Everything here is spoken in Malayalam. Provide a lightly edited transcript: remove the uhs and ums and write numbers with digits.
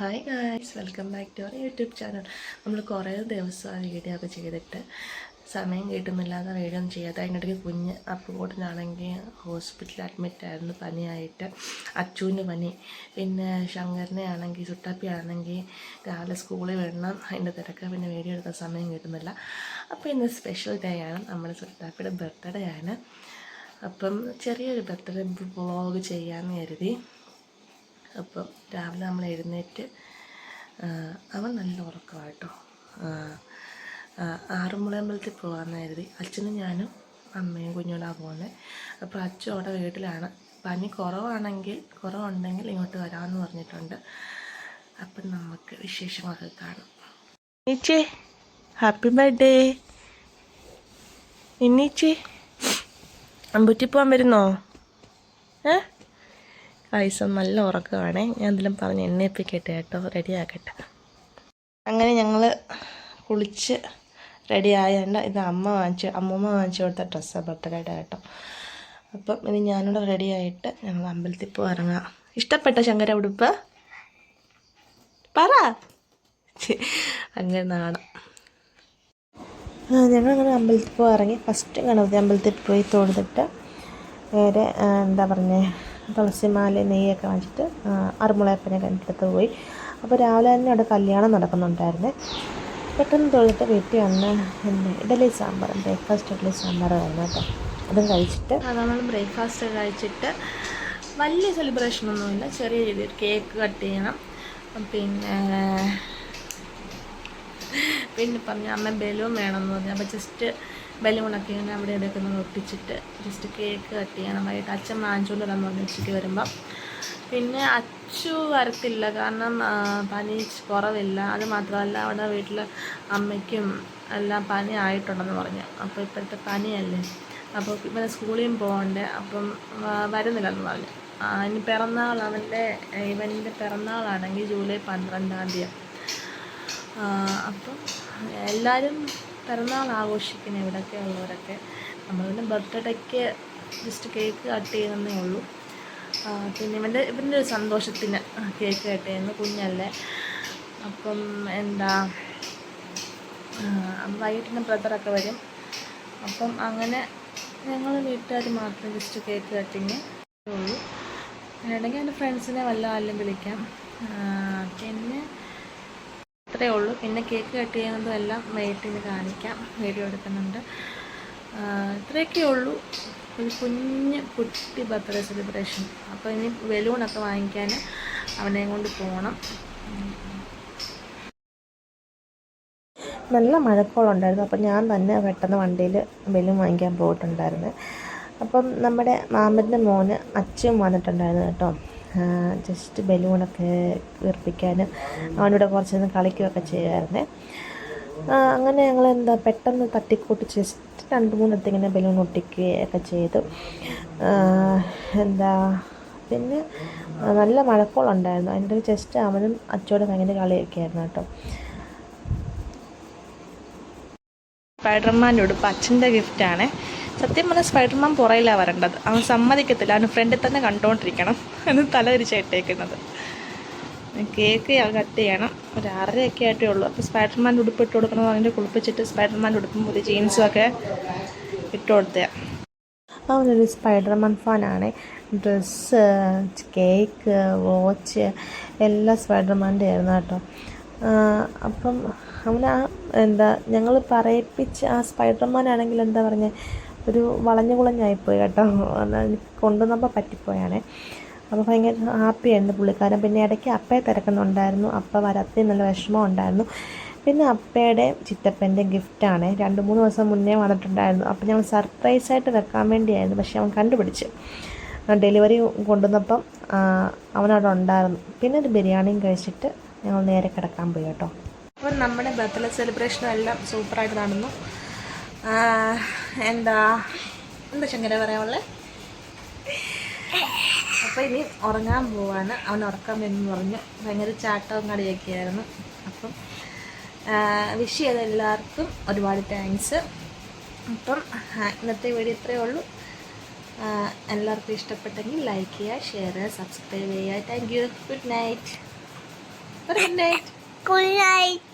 Hi guys, welcome back to our YouTube channel. നമ്മൾ കുറേ ദിവസമായി വീഡിയോ ഒക്കെ ചെയ്തിട്ട് സമയം കിട്ടുന്നില്ലാതെ വീഡിയോ ഒന്നും ചെയ്യാതെ അതിനിടയ്ക്ക് കുഞ്ഞ് അപ്പുകൂട്ടനാണെങ്കിൽ ഹോസ്പിറ്റലിൽ അഡ്മിറ്റ് ആയിരുന്നു പനിയായിട്ട്. അച്ചുവിന് പനി, പിന്നെ ശങ്കരനെ ആണെങ്കിൽ ചുട്ടാപ്പി ആണെങ്കിൽ രാവിലെ സ്കൂളിൽ വിടണം, അതിൻ്റെ തിരക്ക്, പിന്നെ വീഡിയോ എടുക്കാൻ സമയം കിട്ടുന്നില്ല. അപ്പോൾ ഇന്ന് സ്പെഷ്യൽ ഡേ ആണ്, നമ്മുടെ ചുട്ടാപ്പിയുടെ ബർത്ത്ഡേ ആണ്. അപ്പം ചെറിയൊരു ബർത്ത്ഡേ വ്ളോഗ് ചെയ്യാമെന്ന് കരുതി. അപ്പം രാവിലെ നമ്മൾ എഴുന്നേറ്റ് അവൻ നല്ല ഉറക്കമാണ് കേട്ടോ. ആറന്മുളയമ്പലത്തിൽ പോകാമെന്ന് കരുതി. അച്ഛനും ഞാനും അമ്മയും കുഞ്ഞോടാണ് പോകുന്നത്. അപ്പോൾ അച്ഛൻ അവിടെ വീട്ടിലാണ്. പനി കുറവുണ്ടെങ്കിൽ ഇങ്ങോട്ട് വരാമെന്ന് പറഞ്ഞിട്ടുണ്ട്. അപ്പം നമുക്ക് വിശേഷങ്ങളൊക്കെ കാണാം. നീച്ചേ, ഹാപ്പി ബർത്ത്ഡേ. ഇന്നീച്ചേ, അമ്പൂറ്റി പോകാൻ വരുന്നോ? ഐസം നല്ല ഉറക്കമാണേ. ഞാൻ എന്തെങ്കിലും പറഞ്ഞ് എണ്ണയിപ്പിക്കട്ടെ കേട്ടോ, റെഡിയാക്കട്ടെ. അങ്ങനെ ഞങ്ങൾ കുളിച്ച് റെഡിയായതുകൊണ്ട് ഇത് അമ്മൂമ്മ വാങ്ങിച്ചു കൊടുത്ത ഡ്രസ്സാണ് ബർത്ത്ഡേയുടെ കേട്ടോ. അപ്പം ഇനി ഞാനിവിടെ റെഡിയായിട്ട് ഞങ്ങൾ അമ്പലത്തിൽ പോയി ഇറങ്ങാം. ഇഷ്ടപ്പെട്ട ശങ്കര ഉടുപ്പ് പറ. അങ്ങനെ നാണം. ഞങ്ങളങ്ങനെ അമ്പലത്തിൽ പോയി ഇറങ്ങി. ഫസ്റ്റ് ഗണപതി അമ്പലത്തിൽ പോയി തൊഴുതിട്ട് നേരെ എന്താ പറഞ്ഞേ, തുളസിമാല നെയ്യൊക്കെ വാങ്ങിച്ചിട്ട് ആറന്മുളയപ്പനെ കണ്ടിട്ട് പോയി. അപ്പോൾ രാവിലെ തന്നെ അവിടെ കല്യാണം നടക്കുന്നുണ്ടായിരുന്നേ. പെട്ടെന്ന് തൊഴുതിട്ട് വീട്ടിൽ വന്ന് ഇഡലി സാമ്പാർ, ബ്രേക്ക്ഫാസ്റ്റ് ഇഡലി സാമ്പാറായിരുന്നു കേട്ടോ. അതും കഴിച്ചിട്ട് നമ്മൾ ബ്രേക്ക്ഫാസ്റ്റ് കഴിച്ചിട്ട് വലിയ സെലിബ്രേഷനൊന്നുമില്ല, ചെറിയ രീതിയിൽ കേക്ക് കട്ട് ചെയ്യണം. പിന്നെ പറഞ്ഞ അമ്മ ബലൂൺ വേണമെന്ന് പറഞ്ഞു. അപ്പോൾ ജസ്റ്റ് ബലൂണൊക്കെ ഇങ്ങനെ അവിടെ എടുക്കുന്നത് ഒട്ടിച്ചിട്ട് ജസ്റ്റ് കേക്ക് കട്ട് ചെയ്യണം. വൈകിട്ട് അച്ഛൻ വാങ്ങിച്ചുകൊണ്ട് വരാമെന്ന് പറഞ്ഞു ഉച്ചയ്ക്ക് വരുമ്പം. പിന്നെ അച്ചു വരത്തില്ല, കാരണം പനി കുറവില്ല. അത് മാത്രമല്ല അവിടെ വീട്ടിൽ അമ്മയ്ക്കും എല്ലാം പനി ആയിട്ടുണ്ടെന്ന് പറഞ്ഞു. അപ്പോൾ ഇപ്പോഴത്തെ പനിയല്ലേ, അപ്പോൾ ഇവനെ സ്കൂളിൽ പോകണ്ടേ, അപ്പം വരുന്നില്ലെന്ന് പറഞ്ഞു. ഇനി പിറന്നാൾ, ഇവൻ്റെ പിറന്നാളാണെങ്കിൽ ജൂലൈ 12 അപ്പം എല്ലാവരും പിറന്നാൾ ആഘോഷിക്കുന്ന ഇവിടെയൊക്കെ ഉള്ളവരൊക്കെ. നമ്മളുടെ ബർത്ത്ഡേക്ക് ജസ്റ്റ് കേക്ക് കട്ട് ചെയ്യുന്നതേ ഉള്ളൂ. പിന്നെ ഇവൻ്റെ ഒരു സന്തോഷത്തിന് കേക്ക് കട്ട് ചെയ്യുന്നു, കുഞ്ഞല്ലേ. അപ്പം വൈകിട്ടിന് ബ്രദറൊക്കെ വരും. അപ്പം അങ്ങനെ ഞങ്ങൾ വീട്ടുകാർ മാത്രം ജസ്റ്റ് കേക്ക് കട്ടിങ് ഉള്ളൂ. ഇടയ്ക്ക് എൻ്റെ ഫ്രണ്ട്സിനെ വല്ലതും വിളിക്കാം. പിന്നെ അത്രയേ ഉള്ളൂ. പിന്നെ കേക്ക് കട്ട് ചെയ്യുന്നതും എല്ലാം വൈകിട്ടിന് കാണിക്കാം, വീഡിയോ എടുക്കുന്നുണ്ട്. ഇത്രയൊക്കെ ഉള്ളൂ, ഒരു കുട്ടി ബർത്ത്ഡേ സെലിബ്രേഷൻ. അപ്പോൾ ഇനി ബലൂണൊക്കെ വാങ്ങിക്കാൻ അവനെയും കൊണ്ട് പോകണം. നല്ല മഴക്കോളുണ്ടായിരുന്നു. അപ്പം ഞാൻ തന്നെ പെട്ടെന്ന് വണ്ടിയിൽ ബലൂൺ വാങ്ങിക്കാൻ പോയിട്ടുണ്ടായിരുന്നു. അപ്പം നമ്മുടെ മാമൻ്റെ മോന് അച്ഛൻ വന്നിട്ടുണ്ടായിരുന്നു കേട്ടോ. ജസ്റ്റ് ബലൂണൊക്കെ വീർപ്പിക്കാൻ അവനോട് കുറച്ച് നേരം കളിക്കുകയൊക്കെ ചെയ്യുമായിരുന്നേ. അങ്ങനെ ഞങ്ങൾ പെട്ടെന്ന് തട്ടിക്കൂട്ടി ജസ്റ്റ് 2-3 ഇങ്ങനെ ബലൂൺ ഒട്ടിക്കുകയൊക്കെ ചെയ്തു. പിന്നെ നല്ല മഴക്കോളുണ്ടായിരുന്നു. അതിൻ്റെ ജസ്റ്റ് അവനും അച്ചോടും ഭയങ്കര കളിയൊക്കെ ആയിരുന്നു കേട്ടോ. സ്പൈഡർമാൻ്റെ ഉടുപ്പ് അച്ഛൻ്റെ ഗിഫ്റ്റാണ്. സത്യം പറഞ്ഞാൽ സ്പൈഡർമാൻ പുറയിലാണ് വരേണ്ടത്, അവൻ സമ്മതിക്കത്തില്ല. അവന് ഫ്രണ്ടിൽ തന്നെ കണ്ടുകൊണ്ടിരിക്കണം, എന്ന് തലതിരിച്ചായിട്ടേക്കുന്നത്. കേക്ക് കട്ട് ചെയ്യണം. ഒരു 6:30 ആയിട്ടേ ഉള്ളൂ. അപ്പോൾ സ്പൈഡർമാൻ്റെ ഉടുപ്പ് ഇട്ട് കൊടുക്കണം. അതിൻ്റെ കുളിപ്പിച്ചിട്ട് സ്പൈഡർമാൻ്റെ ഉടുപ്പും പുതിയ ജീൻസും ഒക്കെ ഇട്ട് കൊടുത്തേ. അവനൊരു സ്പൈഡർമാൻ ഫാനാണ്. ഡ്രസ്സ്, കേക്ക്, വാച്ച് എല്ലാം സ്പൈഡർമാൻ്റെ ആയിരുന്നു കേട്ടോ. അപ്പം അവന് ഞങ്ങൾ പറയിപ്പിച്ച് ആ സ്പൈഡർമാനാണെങ്കിൽ ഒരു വളഞ്ഞായിപ്പോയി കേട്ടോ. കൊണ്ടുവന്നപ്പോൾ പറ്റിപ്പോയാണേ. അപ്പോൾ ഭയങ്കര ഹാപ്പിയായിരുന്നു പുള്ളിക്കാരൻ. പിന്നെ ഇടയ്ക്ക് അപ്പയെ തിരക്കുന്നുണ്ടായിരുന്നു. അപ്പ വരാത്തതിൽ നല്ല വിഷമം ഉണ്ടായിരുന്നു. പിന്നെ അപ്പയുടെ ചിറ്റപ്പൻ്റെ ഗിഫ്റ്റാണ്, 2-3 ദിവസം മുന്നേ വന്നിട്ടുണ്ടായിരുന്നു. അപ്പോൾ ഞങ്ങൾ സർപ്രൈസായിട്ട് വെക്കാൻ വേണ്ടിയായിരുന്നു, പക്ഷേ അവൻ കണ്ടുപിടിച്ച്. ഡെലിവറി കൊണ്ടുവന്നപ്പം അവനവിടെ ഉണ്ടായിരുന്നു. പിന്നെ ഒരു ബിരിയാണിയും കഴിച്ചിട്ട് ഞങ്ങൾ നേരെ കിടക്കാൻ പോയി കേട്ടോ. അപ്പം നമ്മുടെ ബർത്ത്ഡേ സെലിബ്രേഷനും എല്ലാം സൂപ്പറായിട്ട് നടന്നു. എന്താ ശങ്കര പറയാനുള്ളത്? അപ്പോൾ ഇനി ഉറങ്ങാൻ പോവാണ്. അവൻ ഉറക്കാൻ വരുമെന്ന് പറഞ്ഞു. ഭയങ്കര ചാട്ടവും കളിയൊക്കെ ആയിരുന്നു. അപ്പം വിഷ് ചെയ്ത എല്ലാവർക്കും ഒരുപാട് താങ്ക്സ്. അപ്പം ഇന്നത്തെ വീഡിയോ ഇത്രയേ ഉള്ളൂ. എല്ലാവർക്കും ഇഷ്ടപ്പെട്ടെങ്കിൽ ലൈക്ക് ചെയ്യുക, ഷെയർ ചെയ്യുക, സബ്സ്ക്രൈബ് ചെയ്യുക. Thank you. Good night. ഒരു ഗുഡ് നൈറ്റ്. Good night.